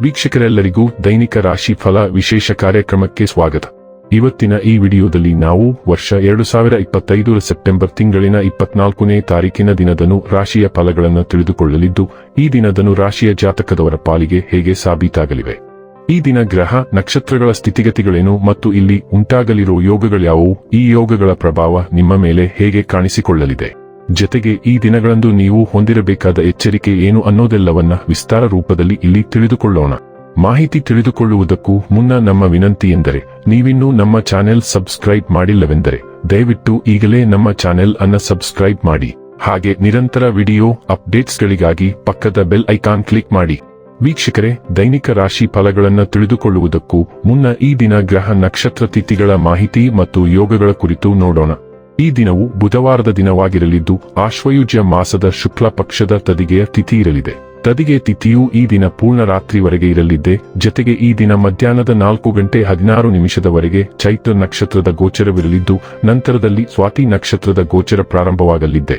ವೀಕ್ಷಕರೆಲ್ಲರಿಗೂ ದೈನಿಕ ರಾಶಿ ಫಲ ವಿಶೇಷ ಕಾರ್ಯಕ್ರಮಕ್ಕೆ ಸ್ವಾಗತ. ಇವತ್ತಿನ ಈ ವಿಡಿಯೋದಲ್ಲಿ ನಾವು ವರ್ಷ 2025 ಸೆಪ್ಟೆಂಬರ್ ತಿಂಗಳಿನ 24ನೇ ತಾರೀಕಿನ ದಿನದನು ರಾಶಿಯ ಫಲಗಳನ್ನು ತಿಳಿದುಕೊಳ್ಳಲಿದ್ದು, ಈ ದಿನದನು ರಾಶಿಯ ಜಾತಕದವರ ಪಾಲಿಗೆ ಹೇಗೆ ಸಾಬೀತಾಗಲಿವೆ, ಈ ದಿನ ಗ್ರಹ ನಕ್ಷತ್ರಗಳ ಸ್ಥಿತಿಗತಿಗಳೇನು ಮತ್ತು ಇಲ್ಲಿ ಉಂಟಾಗಲಿರುವ ಯೋಗಗಳ್ಯಾವುವು, ಈ ಯೋಗಗಳ ಪ್ರಭಾವ ನಿಮ್ಮ ಮೇಲೆ ಹೇಗೆ ಕಾಣಿಸಿಕೊಳ್ಳಲಿದೆ, ಜತೆಗೆ ಈ ದಿನಗಳಂದು ನೀವು ಹೊಂದಿರಬೇಕಾದ ಎಚ್ಚರಿಕೆ ಏನು ಅನ್ನೋದೆಲ್ಲವನ್ನ ವಿಸ್ತಾರ ರೂಪದಲ್ಲಿ ಇಲ್ಲಿ ತಿಳಿದುಕೊಳ್ಳೋಣ. ಮಾಹಿತಿ ತಿಳಿದುಕೊಳ್ಳುವುದಕ್ಕೂ ಮುನ್ನ ನಮ್ಮ ವಿನಂತಿ ಎಂದರೆ, ನೀವಿನ್ನೂ ನಮ್ಮ ಚಾನೆಲ್ ಸಬ್ಸ್ಕ್ರೈಬ್ ಮಾಡಿಲ್ಲವೆಂದರೆ ದಯವಿಟ್ಟು ಈಗಲೇ ನಮ್ಮ ಚಾನೆಲ್ ಅನ್ನು ಸಬ್ಸ್ಕ್ರೈಬ್ ಮಾಡಿ. ಹಾಗೆ ನಿರಂತರ ವಿಡಿಯೋ ಅಪ್ಡೇಟ್ಸ್ಗಳಿಗಾಗಿ ಪಕ್ಕದ ಬೆಲ್ ಐಕಾನ್ ಕ್ಲಿಕ್ ಮಾಡಿ. ವೀಕ್ಷಕರೇ, ದೈನಿಕ ರಾಶಿ ಫಲಗಳನ್ನು ತಿಳಿದುಕೊಳ್ಳುವುದಕ್ಕೂ ಮುನ್ನ ಈ ದಿನ ಗ್ರಹ ನಕ್ಷತ್ರ ತಿಥಿಗಳ ಮಾಹಿತಿ ಮತ್ತು ಯೋಗಗಳ ಕುರಿತು ನೋಡೋಣ. ಈ ದಿನವು ಬುಧವಾರದ ದಿನವಾಗಿರಲಿದ್ದು, ಆಶ್ವಯುಜ ಮಾಸದ ಶುಕ್ಲ ಪಕ್ಷದ ತದಿಗೆಯ ತಿಥಿ ಇರಲಿದೆ. ತದಿಗೆ ತಿಥಿಯು ಈ ದಿನ ಪೂರ್ಣ ರಾತ್ರಿವರೆಗೆ ಇರಲಿದ್ದೆ. ಜತೆಗೆ ಈ ದಿನ ಮಧ್ಯಾಹ್ನದ 4:16 ಚೈತ್ರ ನಕ್ಷತ್ರದ ಗೋಚರವಿರಲಿದ್ದು, ನಂತರದಲ್ಲಿ ಸ್ವಾತಿ ನಕ್ಷತ್ರದ ಗೋಚರ ಪ್ರಾರಂಭವಾಗಲಿದೆ.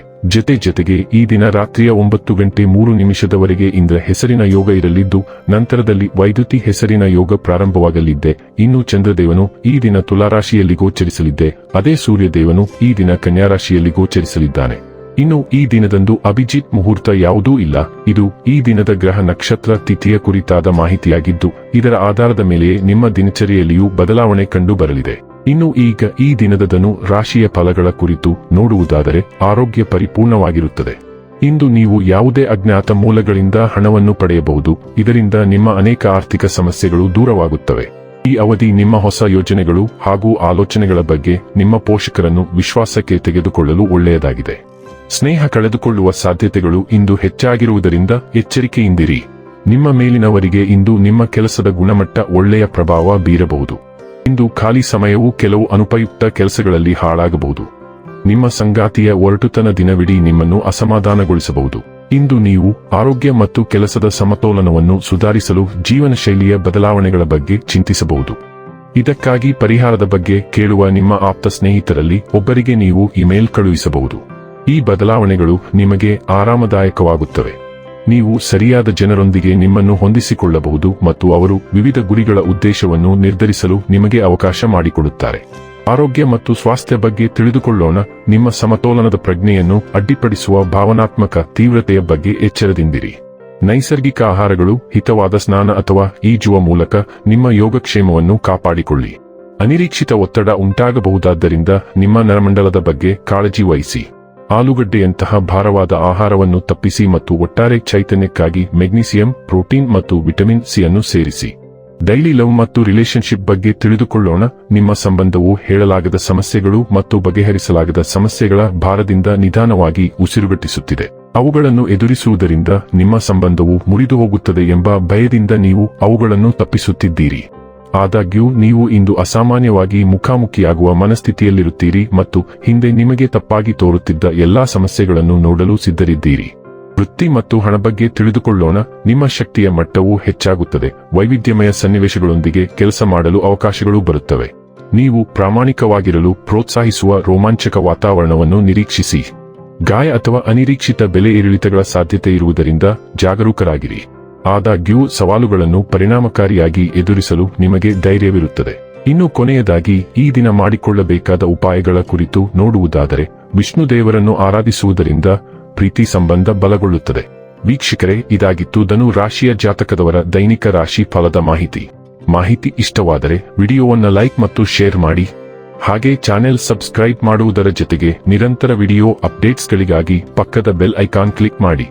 ಜತೆಗೆ ಈ ದಿನ ರಾತ್ರಿಯ 9:03 ಇಂದ್ರ ಹೆಸರಿನ ಯೋಗ ಇರಲಿದ್ದು, ನಂತರದಲ್ಲಿ ವೈದ್ಯುತಿ ಹೆಸರಿನ ಯೋಗ ಪ್ರಾರಂಭವಾಗಲಿದೆ. ಇನ್ನು ಚಂದ್ರದೇವನು ಈ ದಿನ ತುಲಾರಾಶಿಯಲ್ಲಿ ಗೋಚರಿಸಲಿದ್ದೆ. ಅದೇ ಸೂರ್ಯದೇವನು ಈ ದಿನ ಕನ್ಯಾ ರಾಶಿಯಲ್ಲಿ ಗೋಚರಿಸಲಿದ್ದಾನೆ. ಇನ್ನು ಈ ದಿನದಂದು ಅಭಿಜಿತ್ ಮುಹೂರ್ತ ಯಾವುದೂ ಇಲ್ಲ. ಇದು ಈ ದಿನದ ಗ್ರಹ ನಕ್ಷತ್ರ ತಿಥಿಯ ಕುರಿತಾದ ಮಾಹಿತಿಯಾಗಿದ್ದು, ಇದರ ಆಧಾರದ ಮೇಲೆಯೇ ನಿಮ್ಮ ದಿನಚರಿಯಲ್ಲಿಯೂ ಬದಲಾವಣೆ ಕಂಡು ಬರಲಿದೆ. ಇನ್ನು ಈಗ ಈ ದಿನದನು ರಾಶಿಯ ಫಲಗಳ ಕುರಿತು ನೋಡುವುದಾದರೆ, ಆರೋಗ್ಯ ಪರಿಪೂರ್ಣವಾಗಿರುತ್ತದೆ. ಇಂದು ನೀವು ಯಾವುದೇ ಅಜ್ಞಾತ ಮೂಲಗಳಿಂದ ಹಣವನ್ನು ಪಡೆಯಬಹುದು. ಇದರಿಂದ ನಿಮ್ಮ ಅನೇಕ ಆರ್ಥಿಕ ಸಮಸ್ಯೆಗಳು ದೂರವಾಗುತ್ತವೆ. ಈ ಅವಧಿ ನಿಮ್ಮ ಹೊಸ ಯೋಜನೆಗಳು ಹಾಗೂ ಆಲೋಚನೆಗಳ ಬಗ್ಗೆ ನಿಮ್ಮ ಪೋಷಕರನ್ನು ವಿಶ್ವಾಸಕ್ಕೆ ತೆಗೆದುಕೊಳ್ಳಲು ಒಳ್ಳೆಯದಾಗಿದೆ. ಸ್ನೇಹ ಕಳೆದುಕೊಳ್ಳುವ ಸಾಧ್ಯತೆಗಳು ಇಂದು ಹೆಚ್ಚಾಗಿರುವುದರಿಂದ ಎಚ್ಚರಿಕೆಯಿಂದಿರಿ. ನಿಮ್ಮ ಮೇಲಿನವರಿಗೆ ಇಂದು ನಿಮ್ಮ ಕೆಲಸದ ಗುಣಮಟ್ಟ ಒಳ್ಳೆಯ ಪ್ರಭಾವ ಬೀರಬಹುದು. ಇಂದು ಖಾಲಿ ಸಮಯವು ಕೆಲವು ಅನುಪಯುಕ್ತ ಕೆಲಸಗಳಲ್ಲಿ ಹಾಳಾಗಬಹುದು. ನಿಮ್ಮ ಸಂಗಾತಿಯ ಒರಟುತನ ದಿನವಿಡೀ ನಿಮ್ಮನ್ನು ಅಸಮಾಧಾನಗೊಳಿಸಬಹುದು. ಇಂದು ನೀವು ಆರೋಗ್ಯ ಮತ್ತು ಕೆಲಸದ ಸಮತೋಲನವನ್ನು ಸುಧಾರಿಸಲು ಜೀವನ ಶೈಲಿಯ ಬದಲಾವಣೆಗಳ ಬಗ್ಗೆ ಚಿಂತಿಸಬಹುದು. ಇದಕ್ಕಾಗಿ ಪರಿಹಾರದ ಬಗ್ಗೆ ಕೇಳುವ ನಿಮ್ಮ ಆಪ್ತ ಸ್ನೇಹಿತರಲ್ಲಿ ಒಬ್ಬರಿಗೆ ನೀವು ಇಮೇಲ್ ಕಳುಹಿಸಬಹುದು. ಈ ಬದಲಾವಣೆಗಳು ನಿಮಗೆ ಆರಾಮದಾಯಕವಾಗುತ್ತವೆ. ನೀವು ಸರಿಯಾದ ಜನರೊಂದಿಗೆ ನಿಮ್ಮನ್ನು ಹೊಂದಿಸಿಕೊಳ್ಳಬಹುದು ಮತ್ತು ಅವರು ವಿವಿಧ ಗುರಿಗಳ ಉದ್ದೇಶವನ್ನು ನಿರ್ಧರಿಸಲು ನಿಮಗೆ ಅವಕಾಶ ಮಾಡಿಕೊಡುತ್ತಾರೆ. ಆರೋಗ್ಯ ಮತ್ತು ಸ್ವಾಸ್ಥ್ಯ ಬಗ್ಗೆ ತಿಳಿದುಕೊಳ್ಳೋಣ. ನಿಮ್ಮ ಸಮತೋಲನದ ಪ್ರಜ್ಞೆಯನ್ನು ಅಡ್ಡಿಪಡಿಸುವ ಭಾವನಾತ್ಮಕ ತೀವ್ರತೆಯ ಬಗ್ಗೆ ಎಚ್ಚರದಿಂದಿರಿ. ನೈಸರ್ಗಿಕ ಆಹಾರಗಳು, ಹಿತವಾದ ಸ್ನಾನ ಅಥವಾ ಈಜುವ ಮೂಲಕ ನಿಮ್ಮ ಯೋಗಕ್ಷೇಮವನ್ನು ಕಾಪಾಡಿಕೊಳ್ಳಿ. ಅನಿರೀಕ್ಷಿತ ಒತ್ತಡ ಉಂಟಾಗಬಹುದಾದ್ದರಿಂದ ನಿಮ್ಮ ನರಮಂಡಲದ ಬಗ್ಗೆ ಕಾಳಜಿ ವಹಿಸಿ. ಆಲೂಗಡ್ಡೆಯಂತಹ ಭಾರವಾದ ಆಹಾರವನ್ನು ತಪ್ಪಿಸಿ ಮತ್ತು ಒಟ್ಟಾರೆ ಚೈತನ್ಯಕ್ಕಾಗಿ ಮೆಗ್ನೀಸಿಯಂ, ಪ್ರೋಟೀನ್ ಮತ್ತು ವಿಟಮಿನ್ ಸಿ ಅನ್ನು ಸೇರಿಸಿ. ಡೈಲಿ ಲವ್ ಮತ್ತು ರಿಲೇಶನ್ಶಿಪ್ ಬಗ್ಗೆ ತಿಳಿದುಕೊಳ್ಳೋಣ. ನಿಮ್ಮ ಸಂಬಂಧವು ಹೇಳಲಾಗದ ಸಮಸ್ಯೆಗಳು ಮತ್ತು ಬಗೆಹರಿಸಲಾಗದ ಸಮಸ್ಯೆಗಳ ಭಾರದಿಂದ ನಿಧಾನವಾಗಿ ಉಸಿರುಗಟ್ಟಿಸುತ್ತಿದೆ. ಅವುಗಳನ್ನು ಎದುರಿಸುವುದರಿಂದ ನಿಮ್ಮ ಸಂಬಂಧವು ಮುರಿದು ಹೋಗುತ್ತದೆ ಎಂಬ ಭಯದಿಂದ ನೀವು ಅವುಗಳನ್ನು ತಪ್ಪಿಸುತ್ತಿದ್ದೀರಿ. ಆದಾಗ್ಯೂ ನೀವು ಇಂದು ಅಸಾಮಾನ್ಯವಾಗಿ ಮುಖಾಮುಖಿಯಾಗುವ ಮನಸ್ಥಿತಿಯಲ್ಲಿರುತ್ತೀರಿ ಮತ್ತು ಹಿಂದೆ ನಿಮಗೆ ತಪ್ಪಾಗಿ ತೋರುತ್ತಿದ್ದ ಎಲ್ಲಾ ಸಮಸ್ಯೆಗಳನ್ನು ನೋಡಲು ಸಿದ್ಧರಿದ್ದೀರಿ. ವೃತ್ತಿ ಮತ್ತು ಹಣ ಬಗ್ಗೆ ತಿಳಿದುಕೊಳ್ಳೋಣ. ನಿಮ್ಮ ಶಕ್ತಿಯ ಮಟ್ಟವು ಹೆಚ್ಚಾಗುತ್ತದೆ. ವೈವಿಧ್ಯಮಯ ಸನ್ನಿವೇಶಗಳೊಂದಿಗೆ ಕೆಲಸ ಮಾಡಲು ಅವಕಾಶಗಳು ಬರುತ್ತವೆ. ನೀವು ಪ್ರಾಮಾಣಿಕವಾಗಿರಲು ಪ್ರೋತ್ಸಾಹಿಸುವ ರೋಮಾಂಚಕ ವಾತಾವರಣವನ್ನು ನಿರೀಕ್ಷಿಸಿ. ಗಾಯ ಅಥವಾ ಅನಿರೀಕ್ಷಿತ ಬೆಲೆ ಏರಿಳಿತಗಳ ಸಾಧ್ಯತೆ ಇರುವುದರಿಂದ ಜಾಗರೂಕರಾಗಿರಿ. ಆದಾಗ್ಯೂ ಸವಾಲುಗಳನ್ನು ಪರಿಣಾಮಕಾರಿಯಾಗಿ ಎದುರಿಸಲು ನಿಮಗೆ ಧೈರ್ಯವಿರುತ್ತದೆ. ಇನ್ನು ಕೊನೆಯದಾಗಿ ಈ ದಿನ ಮಾಡಿಕೊಳ್ಳಬೇಕಾದ ಉಪಾಯಗಳ ಕುರಿತು ನೋಡುವುದಾದರೆ, ವಿಷ್ಣು ದೇವರನ್ನು ಆರಾಧಿಸುವುದರಿಂದ ಪ್ರೀತಿ ಸಂಬಂಧ ಬಲಗೊಳ್ಳುತ್ತದೆ. ವೀಕ್ಷಕರೇ, ಇದಾಗಿತ್ತು ಧನು ರಾಶಿಯ ಜಾತಕದವರ ದೈನಿಕ ರಾಶಿ ಫಲದ ಮಾಹಿತಿ ಇಷ್ಟವಾದರೆ ವಿಡಿಯೋವನ್ನು ಲೈಕ್ ಮತ್ತು ಶೇರ್ ಮಾಡಿ. ಹಾಗೆ ಚಾನೆಲ್ ಸಬ್ಸ್ಕ್ರೈಬ್ ಮಾಡುವುದರ ಜೊತೆಗೆ ನಿರಂತರ ವಿಡಿಯೋ ಅಪ್ಡೇಟ್ಸ್ಗಳಿಗಾಗಿ ಪಕ್ಕದ ಬೆಲ್ ಐಕಾನ್ ಕ್ಲಿಕ್ ಮಾಡಿ.